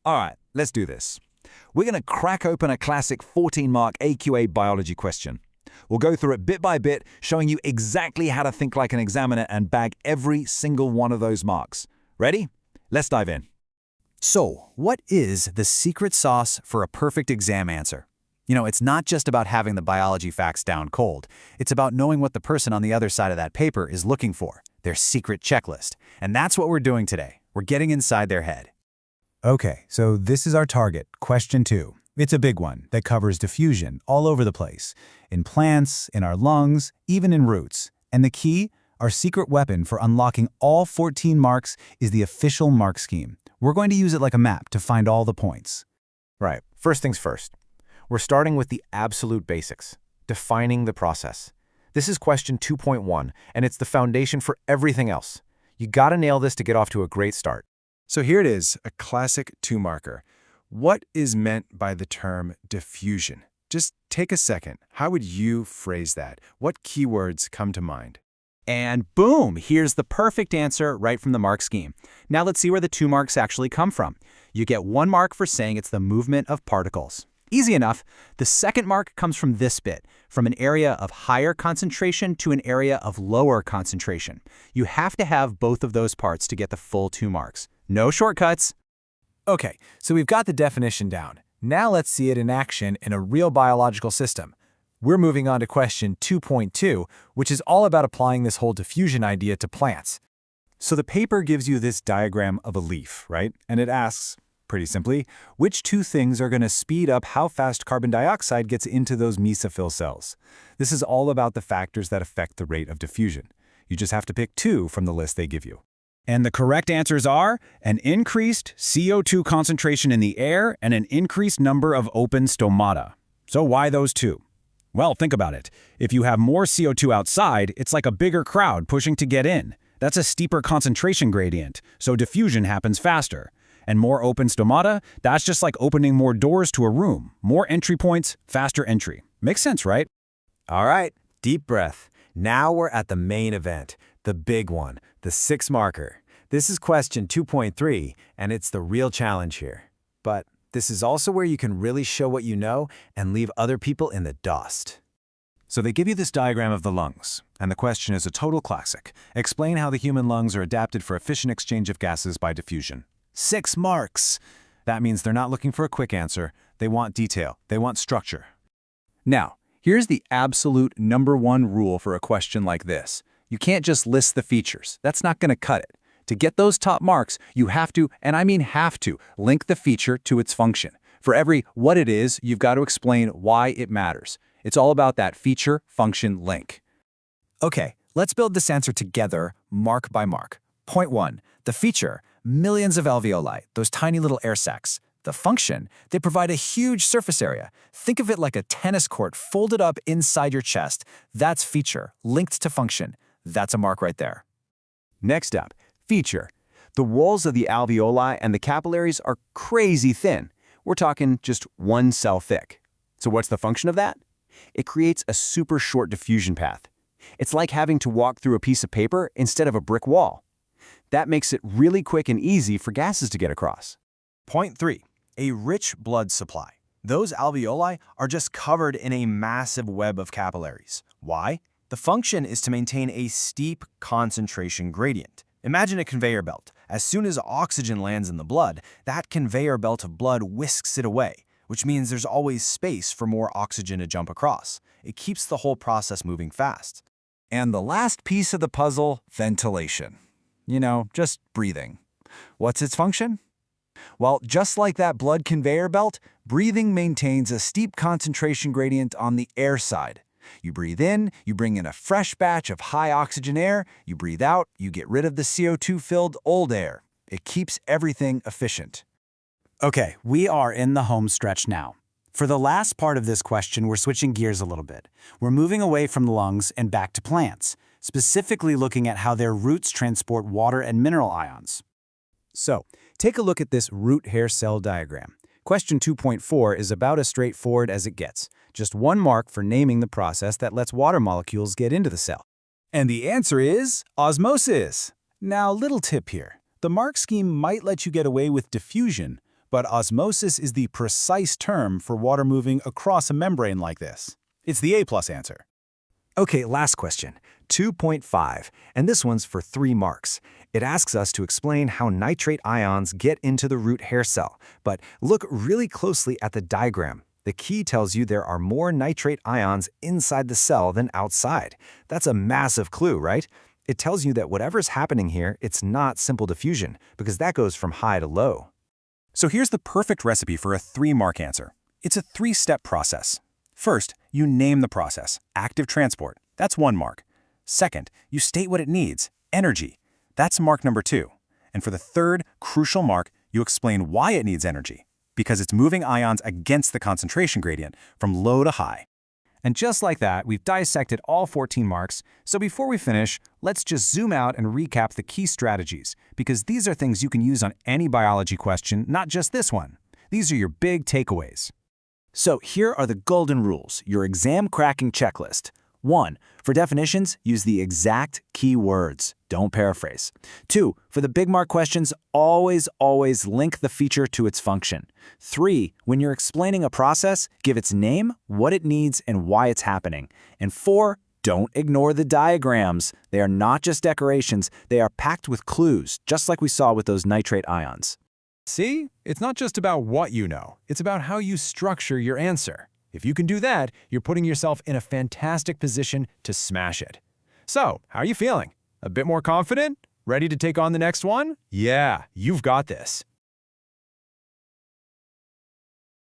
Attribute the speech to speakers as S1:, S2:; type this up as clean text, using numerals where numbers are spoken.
S1: All right, let's do this. We're going to crack open a classic 14-mark AQA Biology question. We'll go through it bit by bit, showing you exactly how to think like an examiner and bag every single one of those marks. Ready? Let's dive in.
S2: So, what is the secret sauce for a perfect exam answer? It's not just about having the biology facts down cold. It's about knowing what the person on the other side of that paper is looking for, their secret checklist. And that's what we're doing today. We're getting inside their head.
S3: Okay, so this is our target, question 2. It's a big one that covers diffusion all over the place, in plants, in our lungs, even in roots. And the key, our secret weapon for unlocking all 14 marks is the official mark scheme. We're going to use it like a map to find all the points.
S4: Right. First things first. We're starting with the absolute basics, defining the process. This is question 2.1, and it's the foundation for everything else. You gotta nail this to get off to a great start.
S5: So here it is, a classic 2-marker. What is meant by the term diffusion? Just take a second. How would you phrase that? What keywords come to mind?
S2: And boom, here's the perfect answer right from the mark scheme. Now let's see where the 2 marks actually come from. You get 1 mark for saying it's the movement of particles. Easy enough. The second mark comes from this bit, from an area of higher concentration to an area of lower concentration. You have to have both of those parts to get the full 2 marks. No shortcuts.
S3: Okay, so we've got the definition down. Now let's see it in action in a real biological system. We're moving on to question 2.2, which is all about applying this whole diffusion idea to plants. So the paper gives you this diagram of a leaf, right? And it asks, pretty simply, which 2 things are going to speed up how fast carbon dioxide gets into those mesophyll cells? This is all about the factors that affect the rate of diffusion. You just have to pick 2 from the list they give you. And the correct answers are an increased CO2 concentration in the air and an increased number of open stomata. So why those 2? Well, think about it. If you have more CO2 outside, it's like a bigger crowd pushing to get in. That's a steeper concentration gradient, so diffusion happens faster. And more open stomata, that's just like opening more doors to a room. More entry points, faster entry. Makes sense, right?
S4: All right, deep breath. Now we're at the main event, the big one, the 6-marker. This is question 2.3, and it's the real challenge here. But this is also where you can really show what you know and leave other people in the dust.
S1: So they give you this diagram of the lungs, and the question is a total classic. Explain how the human lungs are adapted for efficient exchange of gases by diffusion. 6 marks! That means they're not looking for a quick answer. They want detail. They want structure.
S2: Now, here's the absolute #1 rule for a question like this. You can't just list the features. That's not going to cut it. To get those top marks, you have to, and I mean have to, link the feature to its function. For every what it is, you've got to explain why it matters. It's all about that feature-function link.
S3: Okay, let's build this answer together, mark by mark. Point 1, the feature, millions of alveoli, those tiny little air sacs. The function, they provide a huge surface area. Think of it like a tennis court folded up inside your chest. That's feature, linked to function. That's a mark right there.
S4: Next up, feature. The walls of the alveoli and the capillaries are crazy thin. We're talking just 1 cell thick. So what's the function of that? It creates a super short diffusion path. It's like having to walk through a piece of paper instead of a brick wall. That makes it really quick and easy for gases to get across.
S6: Point 3, a rich blood supply. Those alveoli are just covered in a massive web of capillaries. Why? The function is to maintain a steep concentration gradient. Imagine a conveyor belt. As soon as oxygen lands in the blood, that conveyor belt of blood whisks it away, which means there's always space for more oxygen to jump across. It keeps the whole process moving fast.
S1: And the last piece of the puzzle, ventilation. Just breathing. What's its function? Well, just like that blood conveyor belt, breathing maintains a steep concentration gradient on the air side. You breathe in, you bring in a fresh batch of high oxygen air, you breathe out, you get rid of the CO2-filled old air. It keeps everything efficient.
S2: Okay, we are in the home stretch now. For the last part of this question, we're switching gears a little bit. We're moving away from the lungs and back to plants, specifically looking at how their roots transport water and mineral ions. So, take a look at this root hair cell diagram. Question 2.4 is about as straightforward as it gets. Just 1 mark for naming the process that lets water molecules get into the cell.
S3: And the answer is osmosis. Now, little tip here. The mark scheme might let you get away with diffusion,
S2: but osmosis is the precise term for water moving across a membrane like this. It's the A+ answer.
S1: Okay, last question. 2.5, and this one's for 3 marks. It asks us to explain how nitrate ions get into the root hair cell, but look really closely at the diagram. The key tells you there are more nitrate ions inside the cell than outside. That's a massive clue, right? It tells you that whatever's happening here, it's not simple diffusion, because that goes from high to low.
S4: So here's the perfect recipe for a 3-mark answer. It's a 3-step process. First, you name the process, active transport. That's 1 mark. Second, you state what it needs, energy. That's mark number 2. And for the 3rd, crucial mark, you explain why it needs energy, because it's moving ions against the concentration gradient from low to high.
S3: And just like that, we've dissected all 14 marks, so before we finish, let's just zoom out and recap the key strategies, because these are things you can use on any biology question, not just this one. These are your big takeaways.
S1: So here are the golden rules, your exam-cracking checklist. 1. For definitions, use the exact key words. Don't paraphrase. 2. For the big mark questions, always link the feature to its function. 3. When you're explaining a process, give its name, what it needs, and why it's happening. And 4. Don't ignore the diagrams. They are not just decorations, they are packed with clues, just like we saw with those nitrate ions.
S3: See? It's not just about what you know, it's about how you structure your answer. If you can do that, you're putting yourself in a fantastic position to smash it. So, how are you feeling? A bit more confident? Ready to take on the next one? Yeah, you've got this.